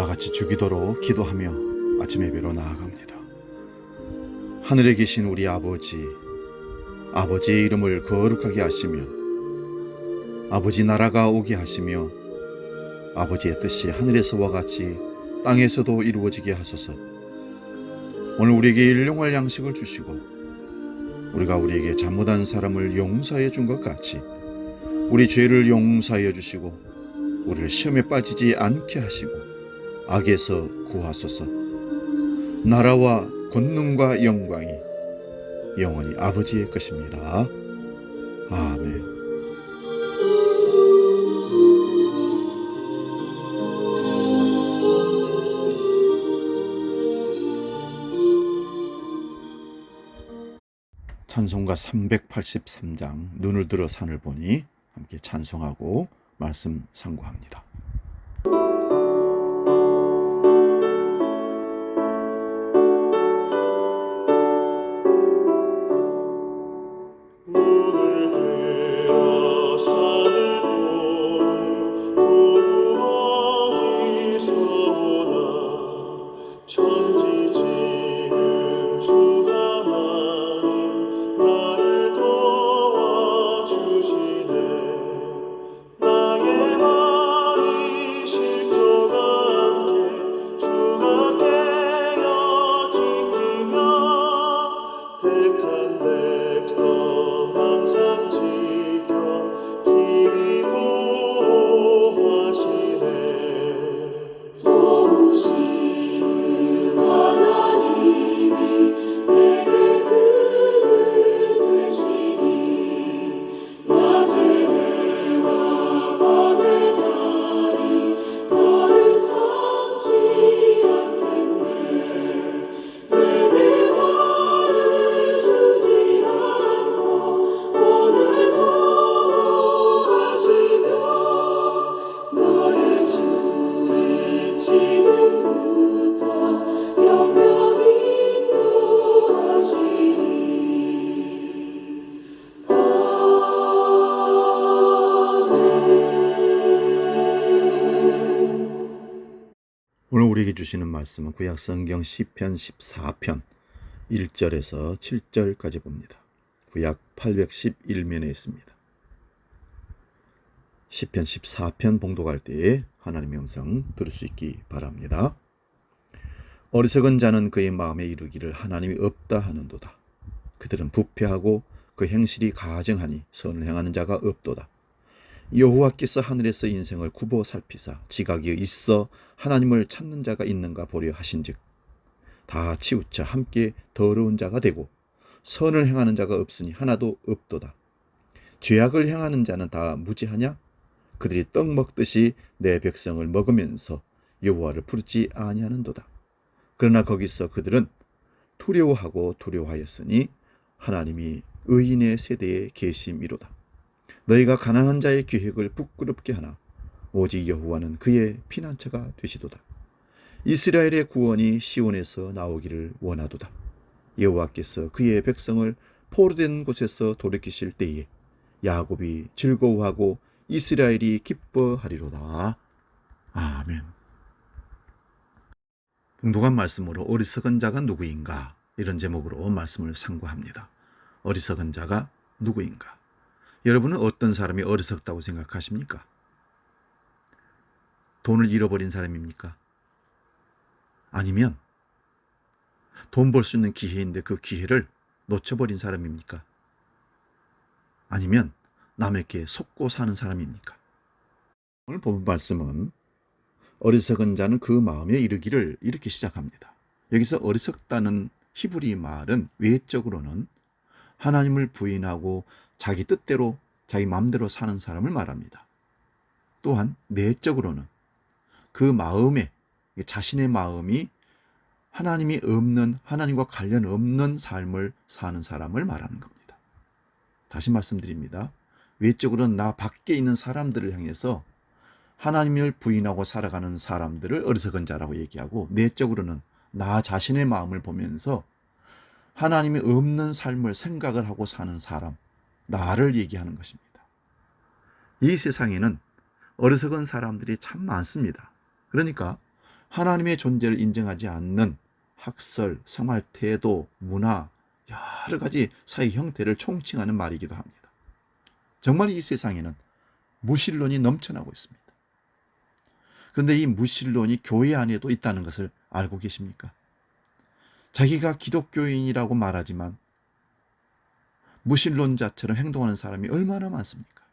같이 주기도로 기도하며 아침 예배로 나아갑니다. 하늘에 계신 우리 아버지의 이름을 거룩하게 하시며 아버지 나라가 오게 하시며 아버지의 뜻이 하늘에서와 같이 땅에서도 이루어지게 하소서. 오늘 우리에게 일용할 양식을 주시고 우리가 우리에게 잘못한 사람을 용서해 준 것 같이 우리 죄를 용서하여 주시고 우리를 시험에 빠지지 않게 하시고 악에서 구하소서. 나라와 권능과 영광이 영원히 아버지의 것입니다. 아멘. 찬송가 383장 눈을 들어 산을 보니 함께 찬송하고 말씀 상고합니다. 눈을 들어 산을 보니 구름 어디서 오나 천지지은 주 하나님 나를 도와주시네. 나의 말이 실족 않게 주가 깨어 지키며 택한 백성 항상 지켜 길이 보호하시네. 도우시는 하나님이 내게 그늘 되시니 낮의 해와 밤의 달이 너를 삼지 않겠네. 내게 말을 쓰지 않고 오늘 보호하시며 너의 주님 지금부터 영영 인도하시니. 오늘 우리에게 주시는 말씀은 구약 성경 시편 14편 1절에서 7절까지 봅니다. 구약 811면에 있습니다. 시편 14편 봉독할 때에 하나님의 음성 들을 수 있기 바랍니다. 어리석은 자는 그의 마음에 이르기를 하나님이 없다 하는도다. 그들은 부패하고 그 행실이 가증하니 선을 행하는 자가 없도다. 여호와께서 하늘에서 인생을 굽어 살피사 지각이 있어 하나님을 찾는 자가 있는가 보려 하신즉 다 치우쳐 함께 더러운 자가 되고 선을 행하는 자가 없으니 하나도 없도다. 죄악을 행하는 자는 다 무지하냐? 그들이 떡 먹듯이 내 백성을 먹으면서 여호와를 부르지 아니하는도다. 그러나 거기서 그들은 두려워하고 두려워하였으니 하나님이 의인의 세대에 계심이로다. 너희가 가난한 자의 계획을 부끄럽게 하나 오직 여호와는 그의 피난처가 되시도다. 이스라엘의 구원이 시온에서 나오기를 원하도다. 여호와께서 그의 백성을 포로된 곳에서 돌이키실 때에 야곱이 즐거워하고 이스라엘이 기뻐하리로다. 아멘. 봉독한 말씀으로 어리석은 자가 누구인가? 이런 제목으로 말씀을 상고합니다. 어리석은 자가 누구인가? 여러분은 어떤 사람이 어리석다고 생각하십니까? 돈을 잃어버린 사람입니까? 아니면 돈 벌 수 있는 기회인데 그 기회를 놓쳐버린 사람입니까? 아니면 남에게 속고 사는 사람입니까? 오늘 본 말씀은 어리석은 자는 그 마음에 이르기를 이렇게 시작합니다. 여기서 어리석다는 히브리 말은 외적으로는 하나님을 부인하고 자기 뜻대로 자기 마음대로 사는 사람을 말합니다. 또한 내적으로는 그 마음에 자신의 마음이 하나님이 없는 하나님과 관련 없는 삶을 사는 사람을 말하는 겁니다. 다시 말씀드립니다. 외적으로는 나 밖에 있는 사람들을 향해서 하나님을 부인하고 살아가는 사람들을 어리석은 자라고 얘기하고 내적으로는 나 자신의 마음을 보면서 하나님이 없는 삶을 생각을 하고 사는 사람, 나를 얘기하는 것입니다. 이 세상에는 어리석은 사람들이 참 많습니다. 그러니까 하나님의 존재를 인정하지 않는 학설, 생활 태도, 문화, 여러 가지 사회 형태를 총칭하는 말이기도 합니다. 정말 이 세상에는 무신론이 넘쳐나고 있습니다. 그런데 이 무신론이 교회 안에도 있다는 것을 알고 계십니까? 자기가 기독교인이라고 말하지만 무신론자처럼 행동하는 사람이 얼마나 많습니까?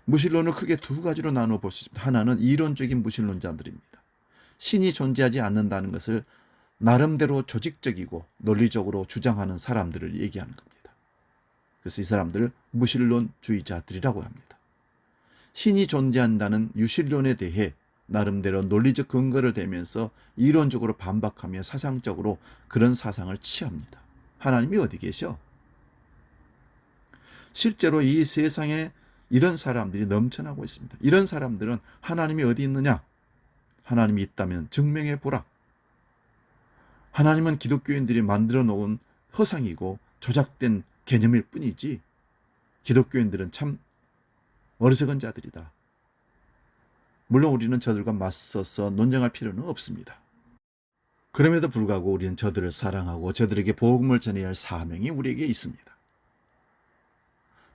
무신론을 크게 두 가지로 나눠 볼 수 있습니다. 하나는 이론적인 무신론자들입니다. 신이 존재하지 않는다는 것을 나름대로 조직적이고 논리적으로 주장하는 사람들을 얘기하는 겁니다. 그래서 이 사람들을 무신론주의자들이라고 합니다. 신이 존재한다는 유신론에 대해 나름대로 논리적 근거를 대면서 이론적으로 반박하며 사상적으로 그런 사상을 취합니다. 하나님이 어디 계셔? 실제로 이 세상에 이런 사람들이 넘쳐나고 있습니다. 이런 사람들은 하나님이 어디 있느냐? 하나님이 있다면 증명해 보라. 하나님은 기독교인들이 만들어 놓은 허상이고 조작된 개념일 뿐이지 기독교인들은 참 어리석은 자들이다. 물론 우리는 저들과 맞서서 논쟁할 필요는 없습니다. 그럼에도 불구하고 우리는 저들을 사랑하고 저들에게 복음을 전해야 할 사명이 우리에게 있습니다.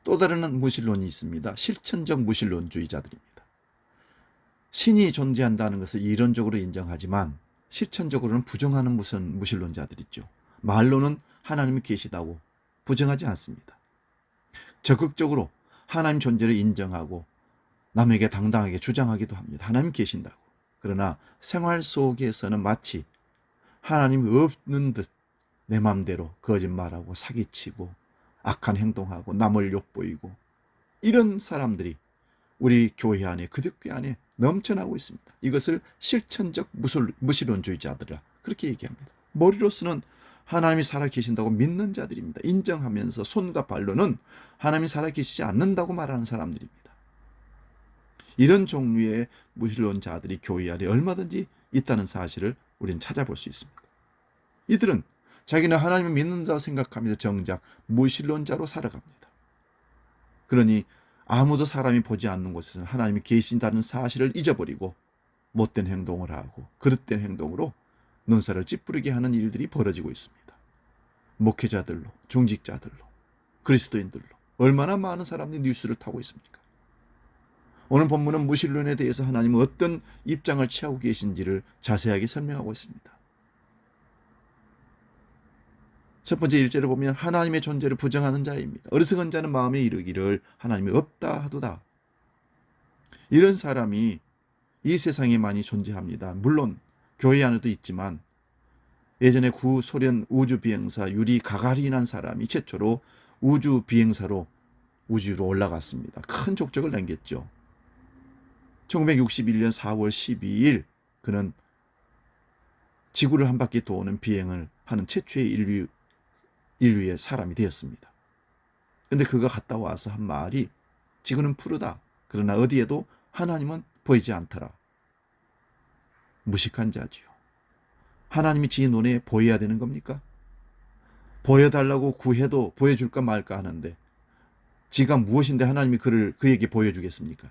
또 다른 무신론이 있습니다. 실천적 무신론주의자들입니다. 신이 존재한다는 것을 이론적으로 인정하지만 실천적으로는 부정하는 무신론자들 있죠. 말로는 하나님이 계시다고 부정하지 않습니다. 적극적으로 하나님 존재를 인정하고 남에게 당당하게 주장하기도 합니다. 하나님 계신다고. 그러나 생활 속에서는 마치 하나님이 없는 듯 내 맘대로 거짓말하고 사기치고 악한 행동하고 남을 욕보이고 이런 사람들이 우리 교회 안에 기독교 안에 넘쳐나고 있습니다. 이것을 실천적 무신론주의자들이라 그렇게 얘기합니다. 머리로서는 하나님이 살아계신다고 믿는 자들입니다. 인정하면서 손과 발로는 하나님이 살아계시지 않는다고 말하는 사람들입니다. 이런 종류의 무신론자들이 교회 안에 얼마든지 있다는 사실을 우리는 찾아볼 수 있습니다. 이들은 자기는 하나님을 믿는다고 생각하면서 정작 무신론자로 살아갑니다. 그러니 아무도 사람이 보지 않는 곳에서는 하나님이 계신다는 사실을 잊어버리고 못된 행동을 하고 그릇된 행동으로 눈살을 찌푸리게 하는 일들이 벌어지고 있습니다. 목회자들로, 중직자들로, 그리스도인들로 얼마나 많은 사람들이 뉴스를 타고 있습니까? 오늘 본문은 무신론에 대해서 하나님은 어떤 입장을 취하고 계신지를 자세하게 설명하고 있습니다. 첫 번째 1절을 보면 하나님의 존재를 부정하는 자입니다. 어리석은 자는 마음에 이르기를 하나님이 없다 하도다. 이런 사람이 이 세상에 많이 존재합니다. 물론 교회 안에도 있지만 예전에 구소련 우주비행사 유리 가가린이라는 사람이 최초로 우주비행사로 우주로 올라갔습니다. 큰 족적을 남겼죠. 1961년 4월 12일 그는 지구를 한 바퀴 도는 비행을 하는 최초의 인류의 사람이 되었습니다. 그런데 그가 갔다 와서 한 말이 지구는 푸르다. 그러나 어디에도 하나님은 보이지 않더라. 무식한 자지요. 하나님이 지 눈에 보여야 되는 겁니까? 보여달라고 구해도 보여줄까 말까 하는데 지가 무엇인데 하나님이 그에게 보여주겠습니까?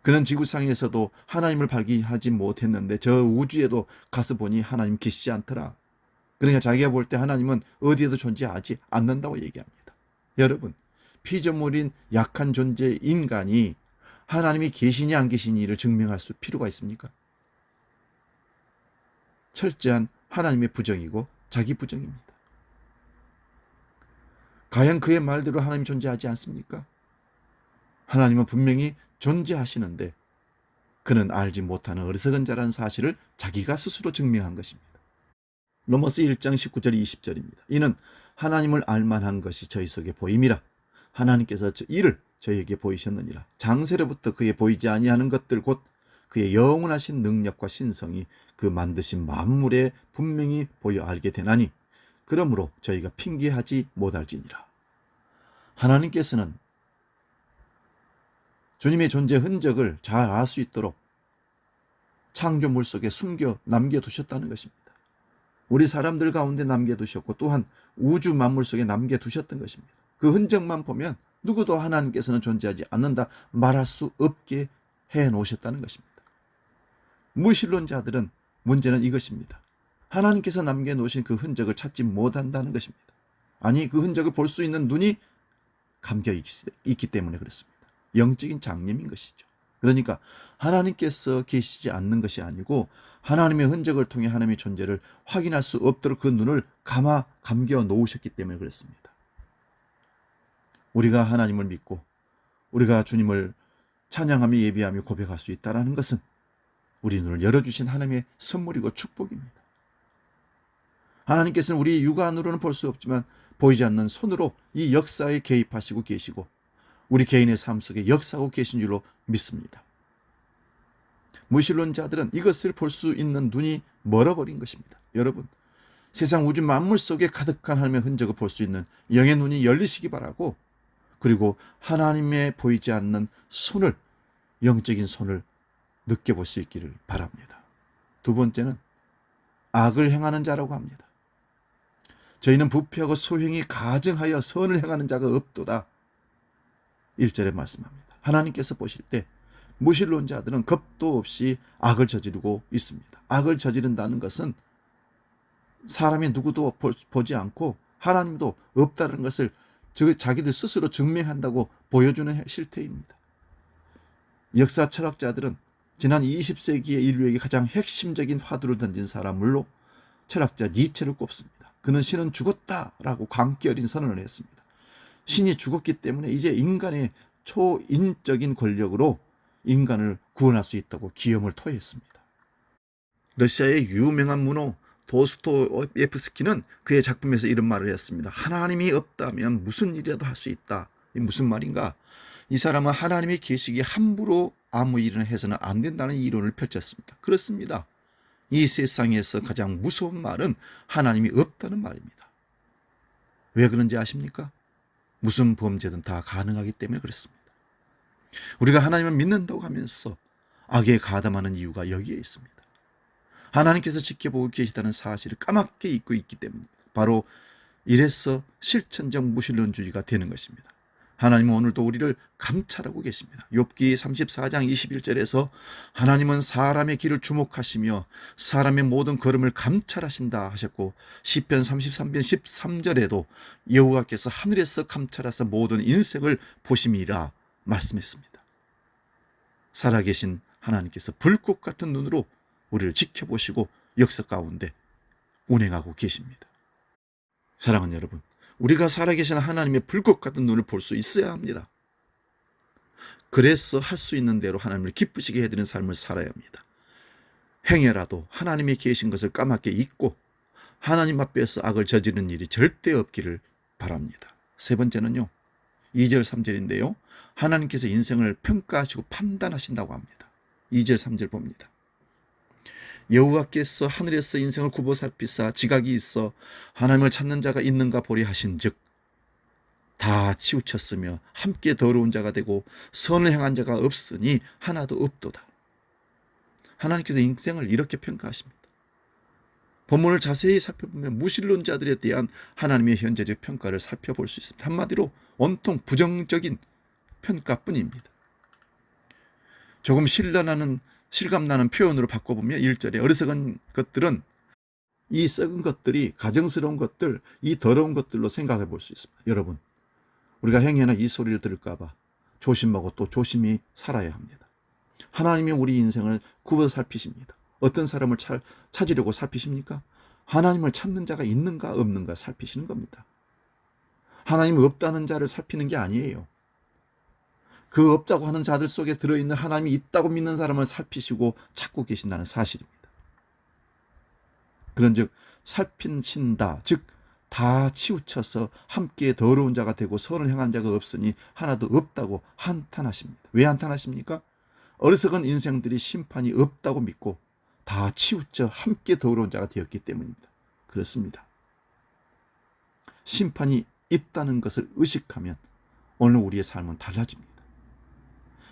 그는 지구상에서도 하나님을 발견하지 못했는데 저 우주에도 가서 보니 하나님 계시지 않더라. 그러니까 자기가 볼 때 하나님은 어디에도 존재하지 않는다고 얘기합니다. 여러분, 피조물인 약한 존재 인간이 하나님이 계시냐 안 계시니를 증명할 필요가 있습니까? 철저한 하나님의 부정이고 자기 부정입니다. 과연 그의 말대로 하나님이 존재하지 않습니까? 하나님은 분명히 존재하시는데 그는 알지 못하는 어리석은 자라는 사실을 자기가 스스로 증명한 것입니다. 로마서 1장 19절 20절입니다. 이는 하나님을 알만한 것이 저희 속에 보임이라. 하나님께서 이를 저희에게 보이셨느니라. 장세로부터 그에 보이지 아니하는 것들 곧 그의 영원하신 능력과 신성이 그 만드신 만물에 분명히 보여 알게 되나니 그러므로 저희가 핑계하지 못할지니라. 하나님께서는 주님의 존재 흔적을 잘 알 수 있도록 창조물 속에 숨겨 남겨두셨다는 것입니다. 우리 사람들 가운데 남겨두셨고 또한 우주 만물 속에 남겨두셨던 것입니다. 그 흔적만 보면 누구도 하나님께서는 존재하지 않는다 말할 수 없게 해놓으셨다는 것입니다. 무신론자들은 문제는 이것입니다. 하나님께서 남겨놓으신 그 흔적을 찾지 못한다는 것입니다. 아니, 그 흔적을 볼 수 있는 눈이 감겨 있기 때문에 그렇습니다. 영적인 장님인 것이죠. 그러니까 하나님께서 계시지 않는 것이 아니고 하나님의 흔적을 통해 하나님의 존재를 확인할 수 없도록 그 눈을 감겨 놓으셨기 때문에 그렇습니다. 우리가 하나님을 믿고 우리가 주님을 찬양하며 예비하며 고백할 수 있다는 것은 우리 눈을 열어주신 하나님의 선물이고 축복입니다. 하나님께서는 우리 육안으로는 볼 수 없지만 보이지 않는 손으로 이 역사에 개입하시고 계시고 우리 개인의 삶 속에 역사하고 계신 줄로 믿습니다. 무신론자들은 이것을 볼 수 있는 눈이 멀어버린 것입니다. 여러분, 세상 우주 만물 속에 가득한 하나님의 흔적을 볼 수 있는 영의 눈이 열리시기 바라고, 그리고 하나님의 보이지 않는 손을, 영적인 손을 느껴볼 수 있기를 바랍니다. 두 번째는 악을 행하는 자라고 합니다. 저희는 부패하고 소행이 가증하여 선을 행하는 자가 없도다. 1절에 말씀합니다. 하나님께서 보실 때 무신론자들은 겁도 없이 악을 저지르고 있습니다. 악을 저지른다는 것은 사람이 누구도 보지 않고 하나님도 없다는 것을 자기들 스스로 증명한다고 보여주는 실태입니다. 역사 철학자들은 지난 20세기의 인류에게 가장 핵심적인 화두를 던진 사람으로 철학자 니체를 꼽습니다. 그는 신은 죽었다라고 광기 어린 선언을 했습니다. 신이 죽었기 때문에 이제 인간의 초인적인 권력으로 인간을 구원할 수 있다고 기염을 토했습니다. 러시아의 유명한 문호 도스토옙스키는 그의 작품에서 이런 말을 했습니다. 하나님이 없다면 무슨 일이라도 할 수 있다. 이 무슨 말인가? 이 사람은 하나님이 계시기에 함부로 아무 일을 해서는 안 된다는 이론을 펼쳤습니다. 그렇습니다. 이 세상에서 가장 무서운 말은 하나님이 없다는 말입니다. 왜 그런지 아십니까? 무슨 범죄든 다 가능하기 때문에 그렇습니다. 우리가 하나님을 믿는다고 하면서 악에 가담하는 이유가 여기에 있습니다. 하나님께서 지켜보고 계시다는 사실을 까맣게 잊고 있기 때문입니다. 바로 이래서 실천적 무신론주의가 되는 것입니다. 하나님은 오늘도 우리를 감찰하고 계십니다. 욥기 34장 21절에서 하나님은 사람의 길을 주목하시며 사람의 모든 걸음을 감찰하신다 하셨고, 시편 33편 13절에도 여호와께서 하늘에서 감찰하사 모든 인생을 보심이라 말씀했습니다. 살아계신 하나님께서 불꽃 같은 눈으로 우리를 지켜보시고 역사 가운데 운행하고 계십니다. 사랑하는 여러분, 우리가 살아계신 하나님의 불꽃 같은 눈을 볼 수 있어야 합니다. 그래서 할 수 있는 대로 하나님을 기쁘시게 해드리는 삶을 살아야 합니다. 행여라도 하나님이 계신 것을 까맣게 잊고 하나님 앞에서 악을 저지르는 일이 절대 없기를 바랍니다. 세 번째는요, 2절 3절인데요. 하나님께서 인생을 평가하시고 판단하신다고 합니다. 2절 3절 봅니다. 여호와께서 하늘에서 인생을 굽어 살피사 지각이 있어 하나님을 찾는 자가 있는가 보리 하신즉 다 치우쳤으며 함께 더러운 자가 되고 선을 행한 자가 없으니 하나도 없도다. 하나님께서 인생을 이렇게 평가하십니다. 본문을 자세히 살펴보면 무신론자들에 대한 하나님의 현재적 평가를 살펴볼 수 있습니다. 한마디로 온통 부정적인 평가뿐입니다. 조금 실감나는 표현으로 바꿔보면 1절에 어리석은 것들은, 이 썩은 것들이 가증스러운 것들, 이 더러운 것들로 생각해 볼 수 있습니다. 여러분, 우리가 행여나 이 소리를 들을까 봐 조심하고 또 조심히 살아야 합니다. 하나님이 우리 인생을 굽어 살피십니다. 어떤 사람을 찾으려고 살피십니까? 하나님을 찾는 자가 있는가 없는가 살피시는 겁니다. 하나님이 없다는 자를 살피는 게 아니에요. 그 없다고 하는 자들 속에 들어있는 하나님이 있다고 믿는 사람을 살피시고 찾고 계신다는 사실입니다. 그런즉 살피신다, 즉 다 치우쳐서 함께 더러운 자가 되고 선을 행한 자가 없으니 하나도 없다고 한탄하십니다. 왜 한탄하십니까? 어리석은 인생들이 심판이 없다고 믿고 다 치우쳐 함께 더러운 자가 되었기 때문입니다. 그렇습니다. 심판이 있다는 것을 의식하면 오늘 우리의 삶은 달라집니다.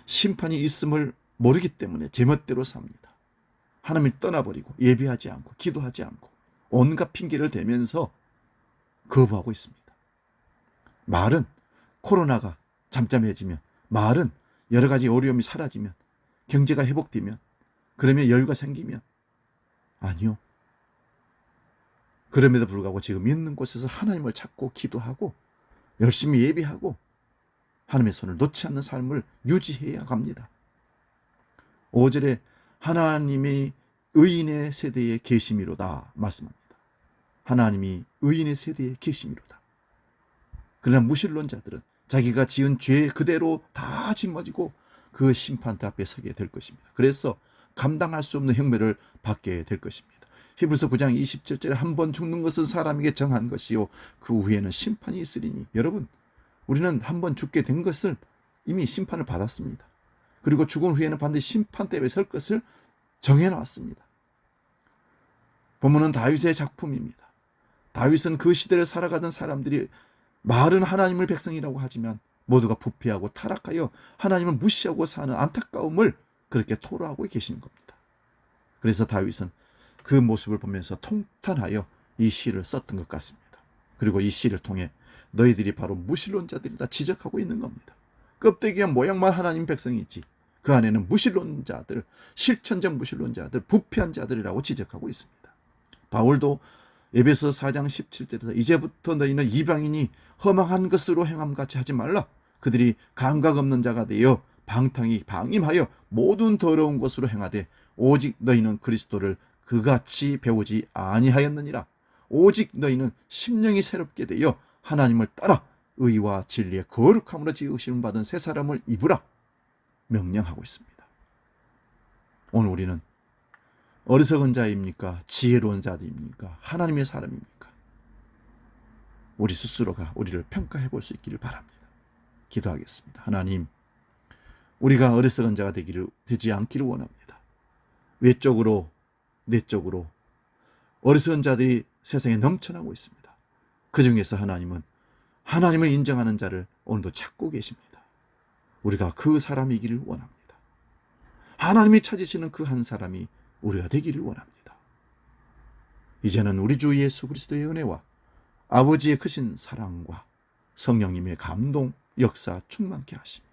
심판이 있음을 모르기 때문에 제멋대로 삽니다. 하나님을 떠나버리고 예배하지 않고 기도하지 않고 온갖 핑계를 대면서 거부하고 있습니다. 말은 코로나가 잠잠해지면, 말은 여러 가지 어려움이 사라지면, 경제가 회복되면 그러면 여유가 생기면? 아니요. 그럼에도 불구하고 지금 있는 곳에서 하나님을 찾고 기도하고 열심히 예배하고 하나님의 손을 놓지 않는 삶을 유지해야 합니다. 5절에 하나님이 의인의 세대에 계심이로다 말씀합니다. 하나님이 의인의 세대에 계심이로다. 그러나 무신론자들은 자기가 지은 죄 그대로 다 짊어지고 그 심판대 앞에 서게 될 것입니다. 그래서 감당할 수 없는 형벌을 받게 될 것입니다. 히브리서 9장 27절에 한 번 죽는 것은 사람에게 정한 것이요 그 후에는 심판이 있으리니. 여러분, 우리는 한 번 죽게 된 것을 이미 심판을 받았습니다. 그리고 죽은 후에는 반드시 심판대에 설 것을 정해놨습니다. 본문은 다윗의 작품입니다. 다윗은 그 시대를 살아가던 사람들이 말은 하나님을 백성이라고 하지만 모두가 부패하고 타락하여 하나님을 무시하고 사는 안타까움을 그렇게 토로하고 계시는 겁니다. 그래서 다윗은 그 모습을 보면서 통탄하여 이 시를 썼던 것 같습니다. 그리고 이 시를 통해 너희들이 바로 무신론자들이다 지적하고 있는 겁니다. 껍데기와 모양만 하나님 백성이지 그 안에는 무신론자들, 실천적 무신론자들, 부패한 자들이라고 지적하고 있습니다. 바울도 에베소 4장 17절에서 이제부터 너희는 이방인이 험한 것으로 행함같이 하지 말라. 그들이 감각 없는 자가 되어 방탕히 방임하여 모든 더러운 것으로 행하되 오직 너희는 그리스도를 그같이 배우지 아니하였느니라. 오직 너희는 심령이 새롭게 되어 하나님을 따라 의와 진리의 거룩함으로 지으심을 받은 새 사람을 입으라 명령하고 있습니다. 오늘 우리는 어리석은 자입니까? 지혜로운 자입니까? 하나님의 사람입니까? 우리 스스로가 우리를 평가해 볼 수 있기를 바랍니다. 기도하겠습니다. 하나님, 우리가 어리석은 자가 되지 않기를 원합니다. 외적으로, 내적으로 어리석은 자들이 세상에 넘쳐나고 있습니다. 그 중에서 하나님은 하나님을 인정하는 자를 오늘도 찾고 계십니다. 우리가 그 사람이기를 원합니다. 하나님이 찾으시는 그 한 사람이 우리가 되기를 원합니다. 이제는 우리 주 예수 그리스도의 은혜와 아버지의 크신 사랑과 성령님의 감동, 역사 충만케 하시며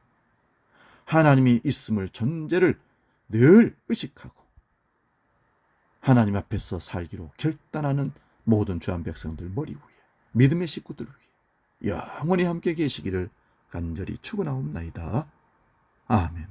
하나님이 있음을 존재를 늘 의식하고 하나님 앞에서 살기로 결단하는 모든 주한 백성들 머리 위에 믿음의 식구들 위해 영원히 함께 계시기를 간절히 축원하옵나이다. 아멘.